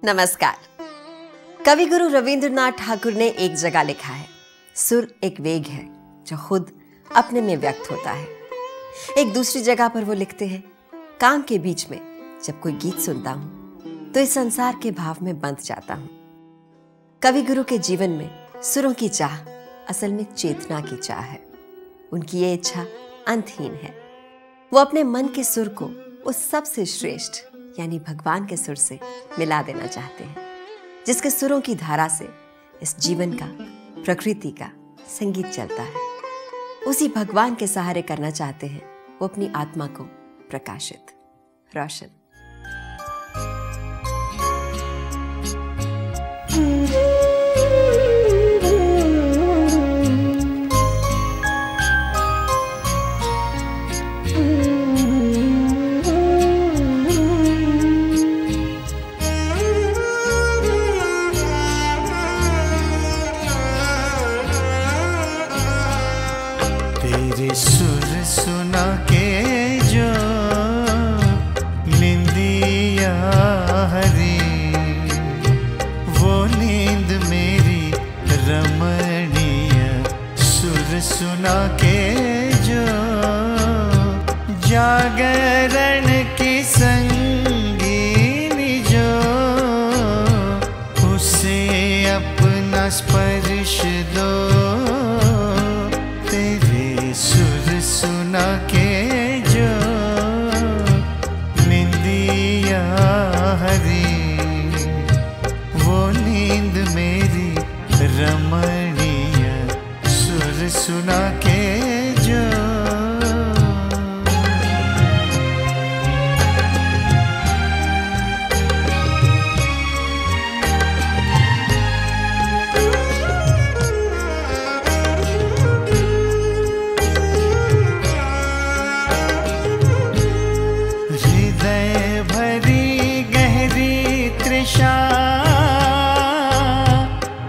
नमस्कार। कवि गुरु रविंद्रनाथ ठाकुर ने एक जगह लिखा है, सुर एक वेग है जो खुद अपने में व्यक्त होता है। एक दूसरी जगह पर वो लिखते हैं, काम के बीच में जब कोई गीत सुनता हूं तो इस संसार के भाव में बंध जाता हूं। कवि गुरु के जीवन में सुरों की चाह असल में चेतना की चाह है। उनकी ये इच्छा अंतहीन है। वो अपने मन के सुर को उस सबसे श्रेष्ठ यानी भगवान के सुर से मिला देना चाहते हैं, जिसके सुरों की धारा से इस जीवन का, प्रकृति का संगीत चलता है। उसी भगवान के सहारे करना चाहते हैं वो अपनी आत्मा को प्रकाशित, रोशन। तेरे सुर सुना के जो निंदिया हरी, वो नींद मेरी रमणीय। सुर सुना के जो जागरण की संगीनी, जो उसे अपना स्पर्श दो। सुर सुना के जो निंदिया हरी, वो नींद मेरी रमणीय। सुर सुना के जो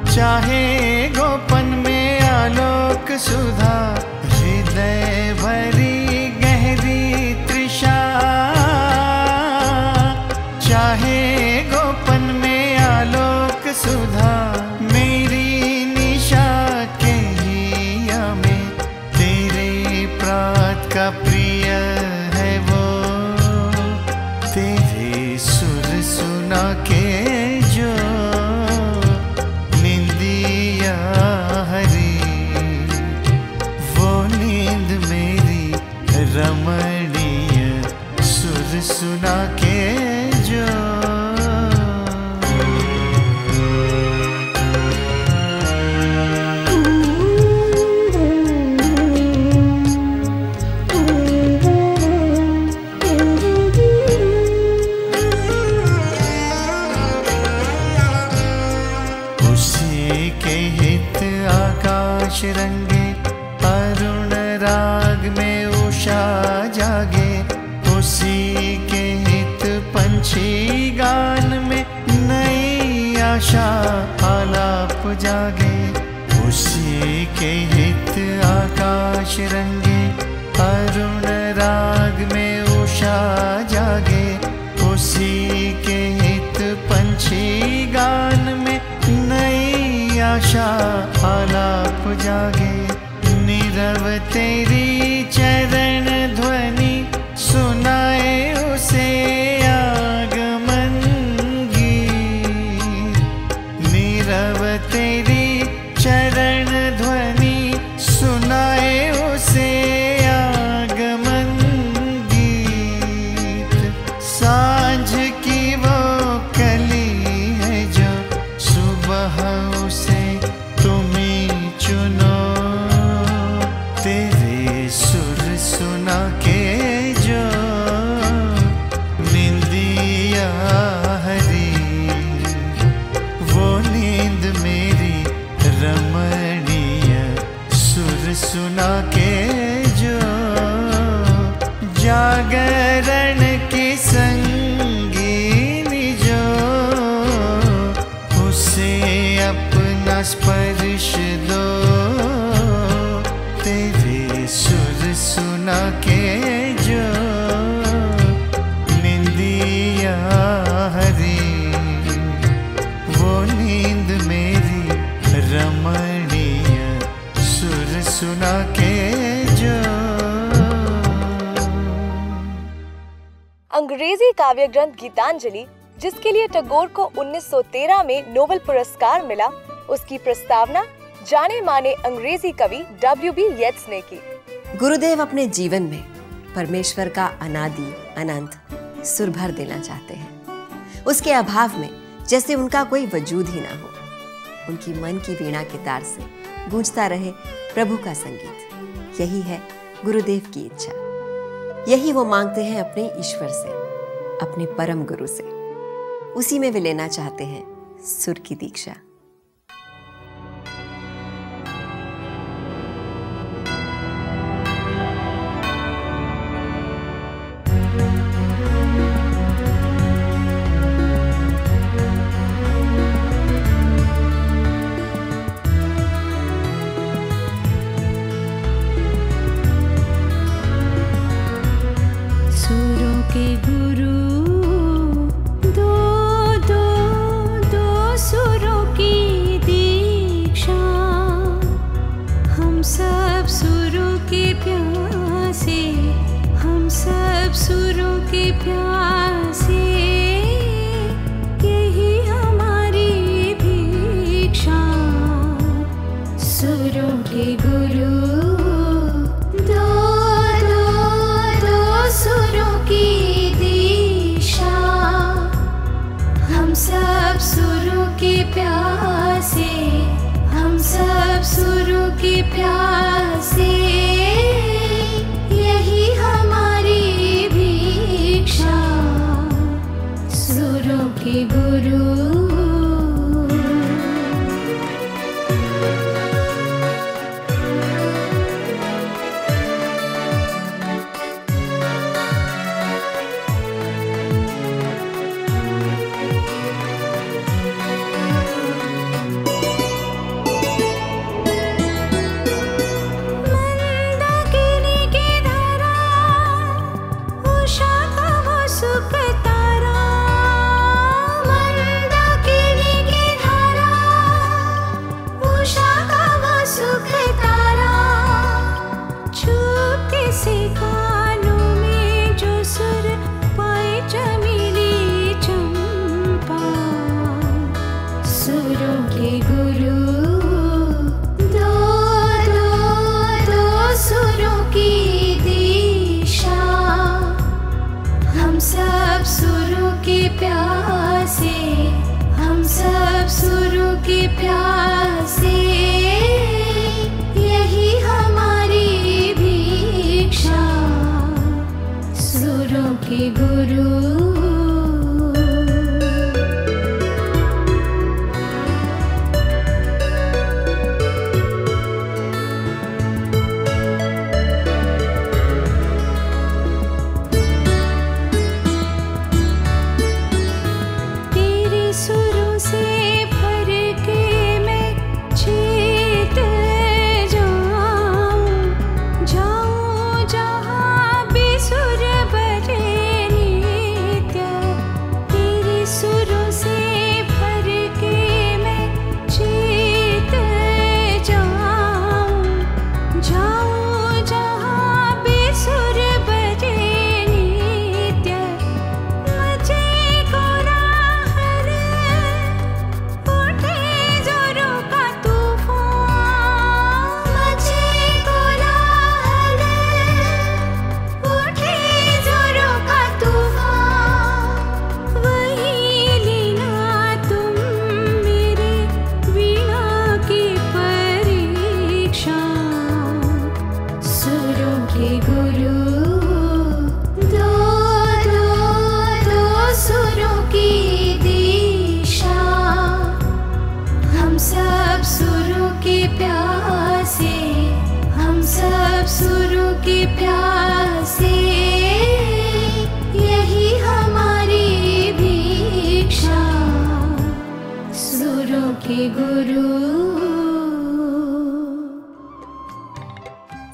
चाहे गोपन में आलोक सुधा। हृदय भरी गहरी तृषा, चाहे गोपन में आलोक सुधा। मेरी निशा के हिया में तेरे प्रात का प्रिय है वो। तेरे सुर सुना के जो रमणीय। सुर सुना के जो उसी के हित आकाश रंगे, अरुण राग में उषा जागे। उसी के हित पंछी गान में नई आशा आलाप जागे। उसी के हित आकाश रंगे, अरुण राग में उषा जागे। उसी के हित पंछी गान में नई आशा आलाप जागे। नीरव तेरी चरण ध्वनि सुनाए उसे आगमन गीत। नीरव तेरी चरण ध्वनि सुनाए उसे आगमन गीत। सांझ की वो कली है जो सुबह उसे तुम्ही चुनो। तेरे सुर सुना के जो निंदिया हरी, वो नींद मेरी रमणीय। सुर सुना के जो जागरण की संगीनी, जो उसे अपना स्पर्श दो। तेरे सुर सुना के जो निंदिया हरी, सुना के जो। अंग्रेजी काव्य ग्रंथ गीतांजलि, जिसके लिए टैगोर को 1913 में नोबेल पुरस्कार मिला, उसकी प्रस्तावना जाने माने अंग्रेजी कवि W.B. येट्स ने की। गुरुदेव अपने जीवन में परमेश्वर का अनादि अनंत सुर भर देना चाहते हैं। उसके अभाव में जैसे उनका कोई वजूद ही ना हो। उनकी मन की वीणा के तार से गूंजता रहे प्रभु का संगीत। यही है गुरुदेव की इच्छा। यही वो मांगते हैं अपने ईश्वर से, अपने परम गुरु से। उसी में वे लेना चाहते हैं सुर की दीक्षा।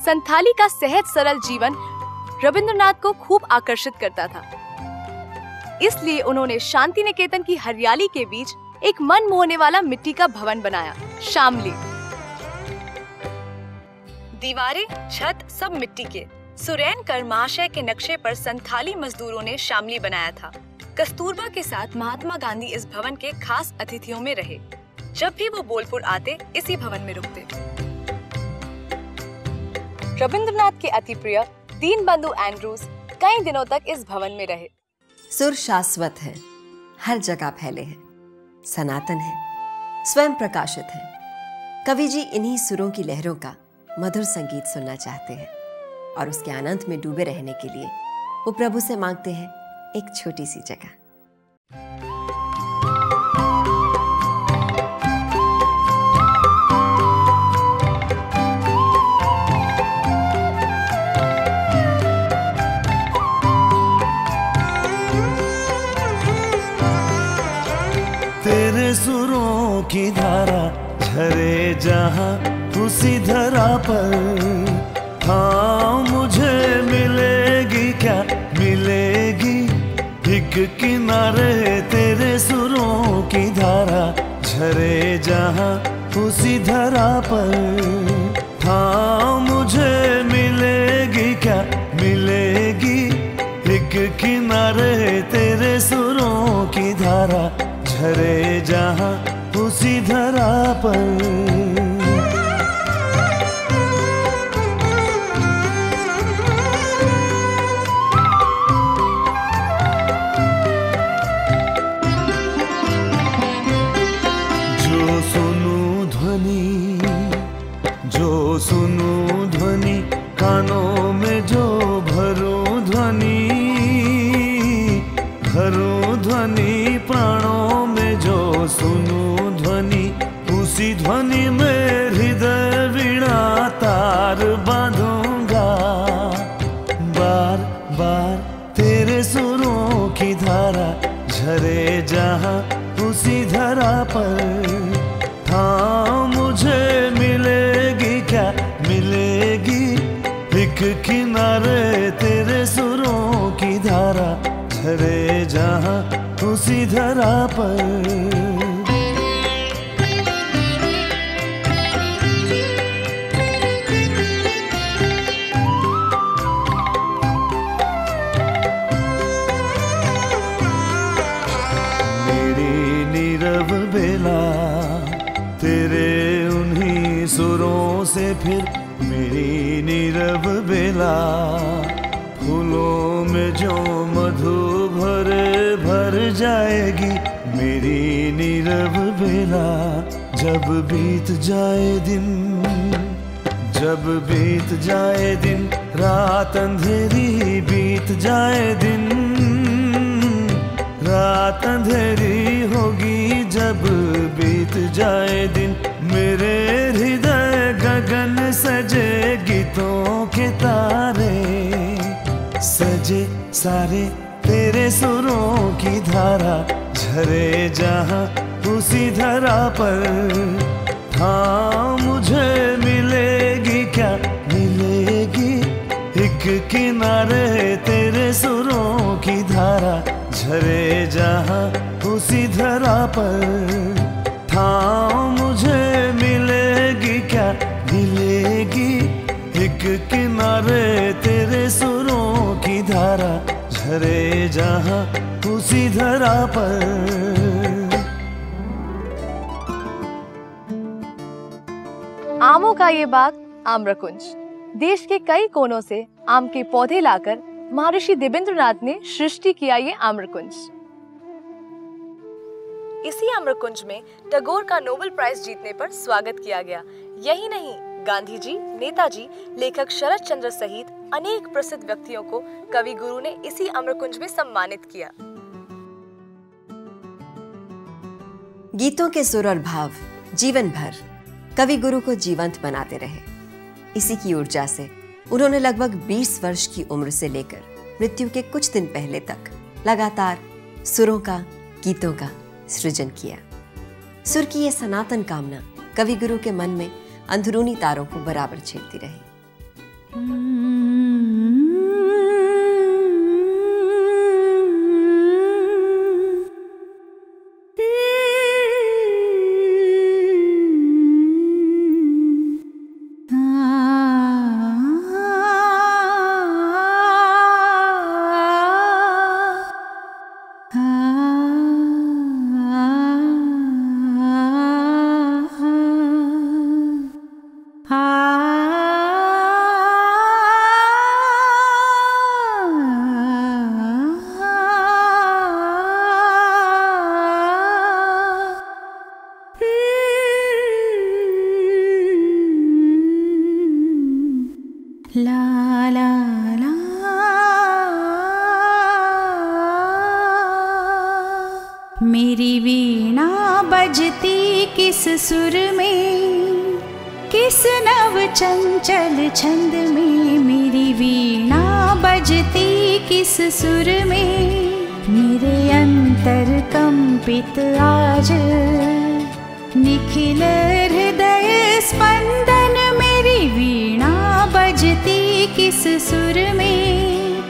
संथाली का सहज सरल जीवन रविंद्रनाथ को खूब आकर्षित करता था। इसलिए उन्होंने शांति निकेतन की हरियाली के बीच एक मन मोहने वाला मिट्टी का भवन बनाया, शामली। दीवारें, छत सब मिट्टी के। सुरैनकर महाशय के नक्शे पर संथाली मजदूरों ने शामली बनाया था। कस्तूरबा के साथ महात्मा गांधी इस भवन के खास अतिथियों में रहे। जब भी वो बोलपुर आते, इसी भवन में रुकते। रविंद्रनाथ के अति प्रिय दीनबंधु एंड्रूज कई दिनों तक इस भवन में रहे। सुर शाश्वत है, हर जगह फैले हैं, सनातन है, स्वयं प्रकाशित है। कवि जी इन्हीं सुरों की लहरों का मधुर संगीत सुनना चाहते हैं और उसके आनंद में डूबे रहने के लिए वो प्रभु से मांगते हैं एक छोटी सी जगह। तेरे सुरों की धारा झरे जहां उसी धरा पर, हाँ मुझे मिलेगी क्या मिलेगी एक किनारे तेरे सुरों की धारा झरे जहां उसी धरा पर, हाँ मुझे मिलेगी क्या मिलेगी एक किनारे तेरे सुरों की धारा झरे जहां उसी धरा पर। जो सुनूं ध्वनि कानों में जो भरूं ध्वनि प्राणों में जो सुनूं ध्वनि, उसी ध्वनि में हृदय वीणा तार बांधूंगा। बार बार तेरे सुरों की धारा झरे जहां उसी धरा पर, हाँ मुझे मिलेगी क्या मिलेगी एक किनारे तेरे सुरों की धारा झरे जहां उसी धरा पर। मेरी नीरव बेला तेरे उन्हीं सुरों से फिर मेरी नीरव बेला, फूलों में जो मधु भर जाएगी मेरी नीरव बेला। जब बीत जाए दिन रात अंधेरी बीत जाए दिन, रात अंधेरी होगी जब बीत जाए दिन, मेरे हृदय गगन सजे गीतों के तारे, सजे सारे तेरे सुरों की धारा झरे जहां उसी धरा पर, हाँ मुझे मिलेगी क्या मिलेगी एक किनारे तेरे सुरों की धारा झरे जहां उसी धरा पर, हाँ मुझे मिलेगी क्या मिलेगी एक किनारे तेरे सुरों की धारा झरे जहां उसी धरा पर। आमों का ये बाग आम्रकुंज। देश के कई कोनों से आम के पौधे लाकर महर्षि देवेंद्रनाथ ने सृष्टि किया ये आम्रकुंज। इसी आम्रकुंज में टैगोर का नोबेल प्राइज जीतने पर स्वागत किया गया। यही नहीं, गांधी जी, नेताजी, लेखक शरद चंद्र सहित अनेक प्रसिद्ध व्यक्तियों को कवि गुरु ने इसी आम्रकुंज में सम्मानित किया। गीतों के सुर और भाव जीवन भर कवि गुरु को जीवंत बनाते रहे। इसी की ऊर्जा से उन्होंने लगभग 20 वर्ष की उम्र से लेकर मृत्यु के कुछ दिन पहले तक लगातार सुरों का, गीतों का सृजन किया। सुर की ये सनातन कामना कवि गुरु के मन में अंदरूनी तारों को बराबर छेड़ती रही। ला ला ला मेरी वीणा बजती किस सुर में, किस नव चंचल छंद में। मेरी वीणा बजती किस सुर में, मेरे अंतर कंपित आज निखिल हृदय स्पंदन। मेरी वीणा बजती किस सुर में,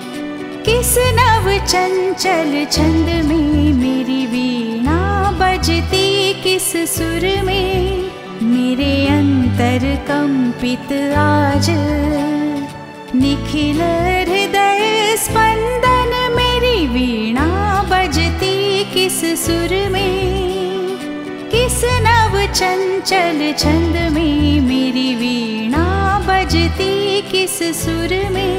किस नव चंचल छंद में। मेरी वीणा बजती किस सुर में, मेरे अंतर कंपित आज निखिल हृदय स्पंदन। मेरी वीणा बजती किस सुर में, किस नव चंचल छंद में। मेरी वीणा बजती किस सुर में।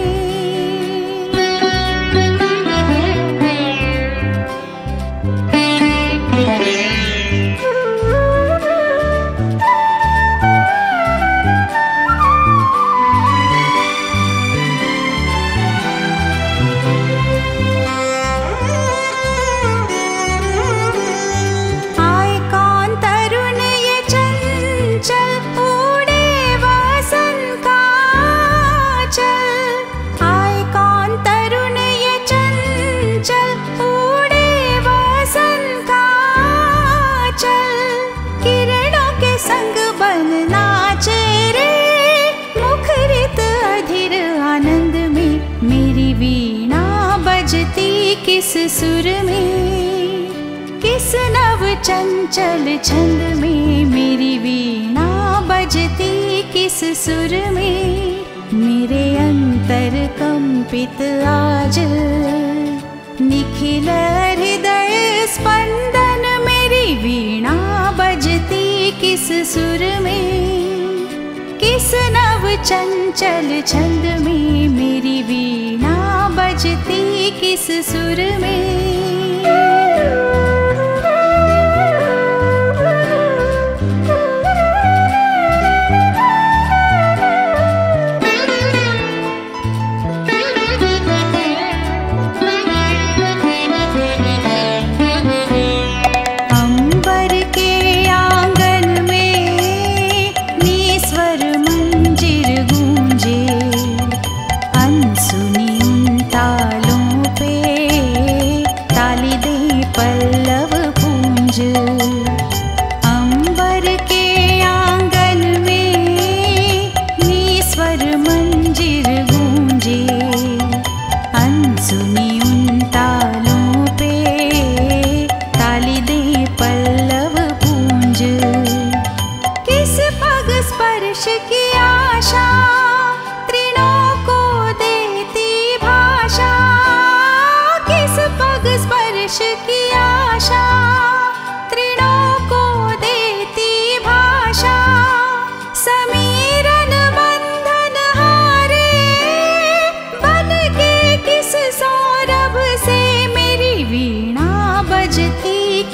किस सुर में, किस नव चंचल छंद में। मेरी वीणा बजती किस सुर में, मेरे अंतर कंपित आज निखिल हृदय स्पंदन। मेरी वीणा बजती किस सुर में, किस नव चंचल छंद में। मेरी वीणा बजती किस सुर में।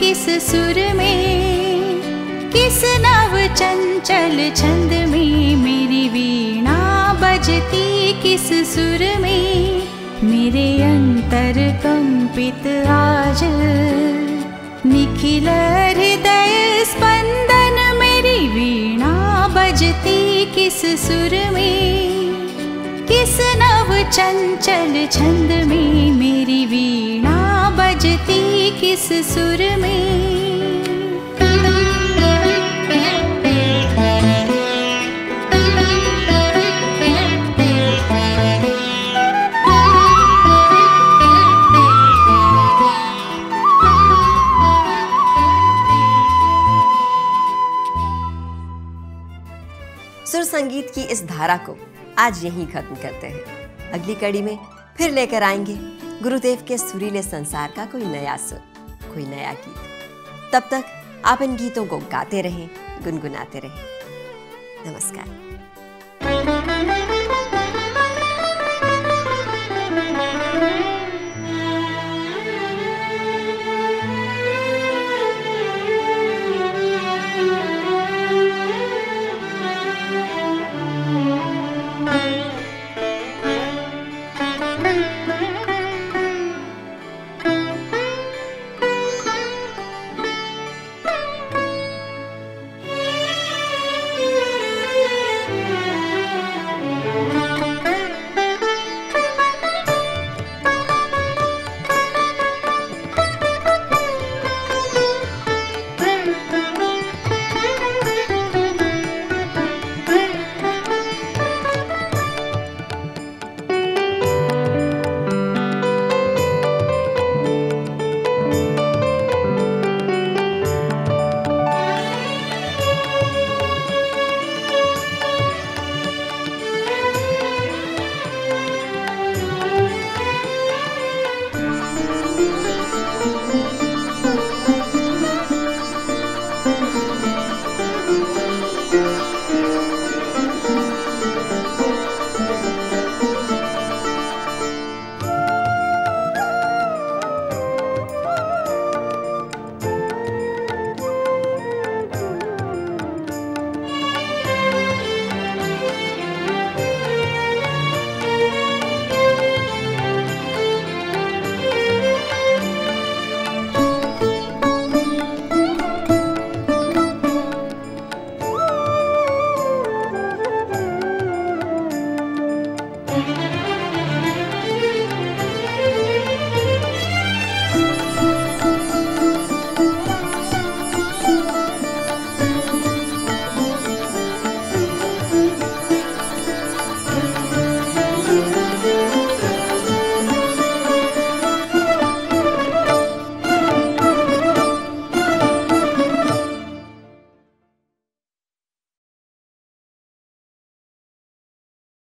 किस सुर में, किस नव चंचल छंद में। मेरी वीणा बजती किस सुर में, मेरे अंतर कंपित आज निखिल हृदय स्पंदन। मेरी वीणा बजती किस सुर में, किस नव चंचल छंद में। मेरी वीणा बजती किस सुर में। सुर संगीत की इस धारा को आज यहीं खत्म करते हैं। अगली कड़ी में फिर लेकर आएंगे गुरुदेव के सुरीले संसार का कोई नया सुर, कोई नया गीत। तब तक आप इन गीतों को गाते रहें, गुनगुनाते रहें। नमस्कार।